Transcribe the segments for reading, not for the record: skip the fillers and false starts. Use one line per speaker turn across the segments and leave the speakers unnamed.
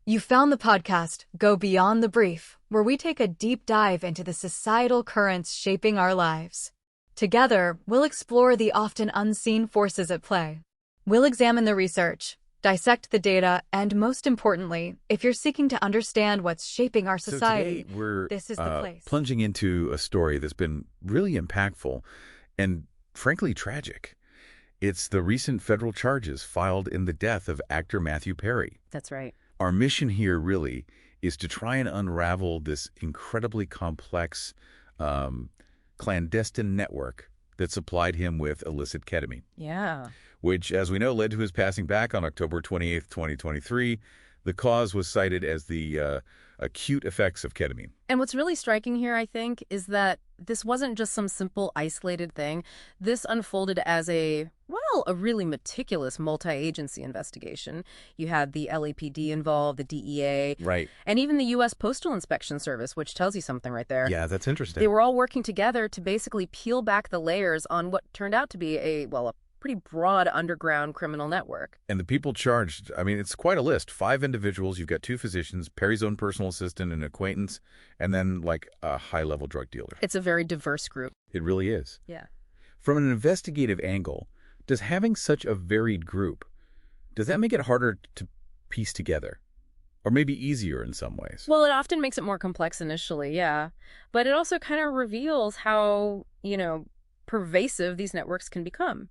You found the podcast, Go Beyond the Brief, where we take a deep dive into the societal currents shaping our lives. Together, we'll explore the often unseen forces at play. We'll examine the research, dissect the data, and most importantly, if you're seeking to understand what's shaping our society,
So today we're
this is the place.
plunging into a story that's been really impactful and frankly tragic. It's the recent federal charges filed in the death of actor Matthew Perry.
That's right.
Our mission here really is to try and unravel this incredibly complex clandestine network that supplied him with illicit ketamine.
Yeah.
Which, as we know, led to his passing back on October 28th, 2023. The cause was cited as the acute effects of ketamine.
And what's really striking here, I think, is that this wasn't just some simple, isolated thing. This unfolded as a really meticulous multi-agency investigation. You had the LAPD involved, the DEA,
Right.
and even the U.S. Postal Inspection Service, which tells you something right there.
Yeah, that's interesting.
They were all working together to basically peel back the layers on what turned out to be a pretty broad underground criminal network.
And the people charged, I mean, it's quite a list. 5 individuals, you've got 2 physicians, Perry's own personal assistant, an acquaintance, and then like a high-level drug dealer.
It's a very diverse group.
It really is.
Yeah.
From an investigative angle, does having such a varied group, does that make it harder to piece together? Or maybe easier in some ways?
Well, it often makes it more complex initially, yeah. But it also kind of reveals how, pervasive these networks can become.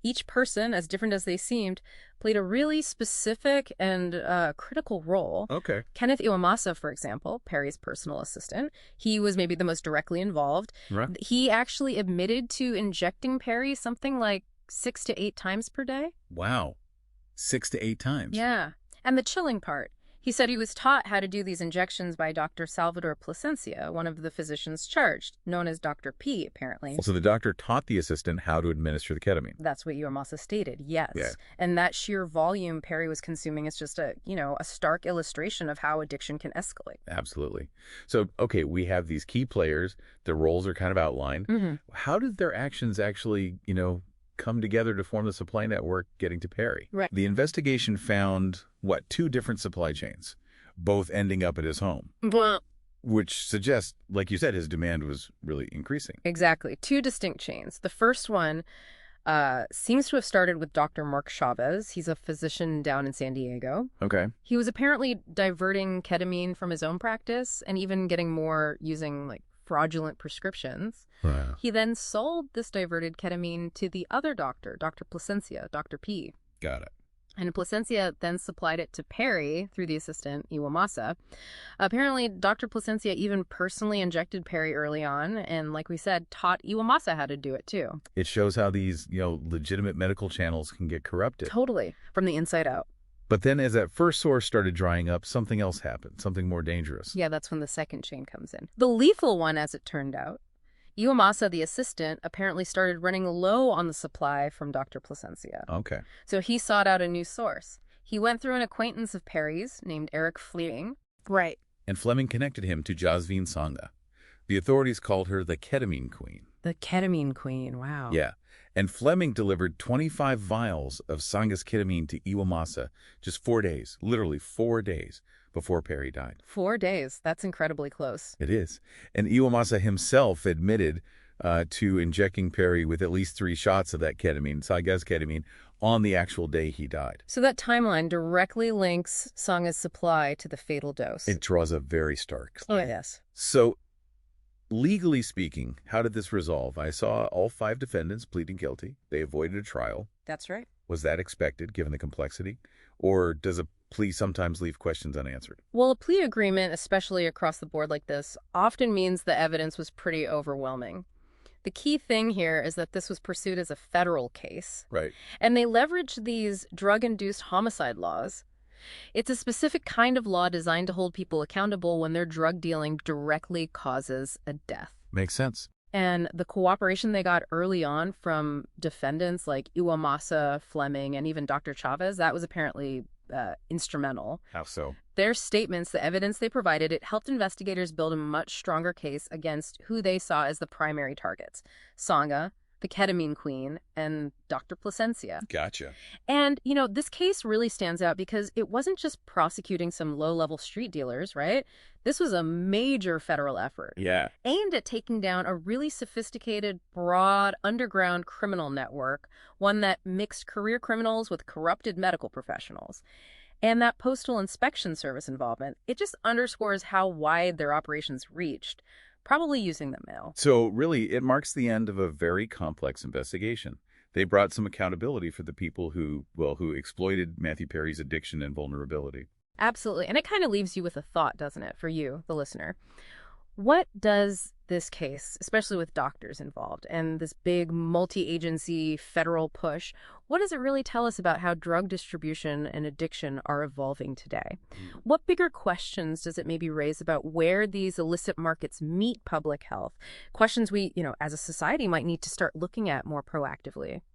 Each person, as different as they seemed, played a really specific and critical role.
Okay.
Kenneth Iwamasa, for example, Perry's personal assistant, he was maybe the most directly involved.
Right.
He actually admitted to injecting Perry something like 6 to 8 times per day.
Wow. 6 to 8 times.
Yeah. And the chilling part, he said he was taught how to do these injections by Dr. Salvador Plasencia, one of the physicians charged, known as Dr. P, apparently.
So the doctor taught the assistant how to administer the ketamine.
That's what Iwamasa stated, yes.
Yeah.
And that sheer volume Perry was consuming is just a stark illustration of how addiction can escalate.
Absolutely. So, okay, we have these key players. Their roles are kind of outlined.
Mm-hmm.
How did their actions actually, come together to form the supply network getting to Perry?
Right.
The investigation found, 2 different supply chains, both ending up at his home,
Well,
which suggests, like you said, his demand was really increasing.
exactly. 2 distinct chains. The first one seems to have started with Dr. Mark Chavez. He's a physician down in San Diego.
Okay.
He was apparently diverting ketamine from his own practice and even getting more using fraudulent prescriptions.
Wow.
He then sold this diverted ketamine to the other doctor, Dr. Plasencia, Dr. P.
Got it.
And Plasencia then supplied it to Perry through the assistant, Iwamasa. Apparently, Dr. Plasencia even personally injected Perry early on and, like we said, taught Iwamasa how to do it too.
It shows how these, legitimate medical channels can get corrupted.
Totally. From the inside out.
But then as that first source started drying up, something else happened, something more dangerous.
Yeah, that's when the second chain comes in. The lethal one, as it turned out. Iwamasa, the assistant, apparently started running low on the supply from Dr. Plasencia.
Okay.
So he sought out a new source. He went through an acquaintance of Perry's named Eric Fleming. Right.
And Fleming connected him to Jasveen Sangha. The authorities called her the ketamine queen.
The ketamine queen, wow.
Yeah. And Fleming delivered 25 vials of Sangha's ketamine to Iwamasa just 4 days, literally 4 days before Perry died.
4 days. That's incredibly close.
It is. And Iwamasa himself admitted to injecting Perry with at least 3 shots of that ketamine, Sangha's ketamine, on the actual day he died.
So that timeline directly links Sangha's supply to the fatal dose.
It draws a very stark line.
yes.
So, legally speaking, how did this resolve? I saw all 5 defendants pleading guilty. They avoided a trial.
That's right.
Was that expected, given the complexity? Or does a plea sometimes leave questions unanswered?
Well, a plea agreement, especially across the board like this, often means the evidence was pretty overwhelming. The key thing here is that this was pursued as a federal case.
Right.
And they leveraged these drug-induced homicide laws. It's a specific kind of law designed to hold people accountable when their drug dealing directly causes a death.
Makes sense.
And the cooperation they got early on from defendants like Iwamasa, Fleming, and even Dr. Chavez, that was apparently instrumental.
How so?
Their statements, the evidence they provided, it helped investigators build a much stronger case against who they saw as the primary targets: Sangha, the ketamine queen, and Dr. Placencia.
Gotcha.
And, this case really stands out because it wasn't just prosecuting some low-level street dealers, right? This was a major federal effort
Yeah.
aimed at taking down a really sophisticated, broad, underground criminal network, one that mixed career criminals with corrupted medical professionals. And that Postal Inspection Service involvement, it just underscores how wide their operations reached, probably using the mail.
So really, it marks the end of a very complex investigation. They brought some accountability for the people who exploited Matthew Perry's addiction and vulnerability.
Absolutely. And it kind of leaves you with a thought, doesn't it, for you, the listener? What does this case, especially with doctors involved and this big multi-agency federal push, what does it really tell us about how drug distribution and addiction are evolving today? What bigger questions does it maybe raise about where these illicit markets meet public health? Questions we, as a society might need to start looking at more proactively.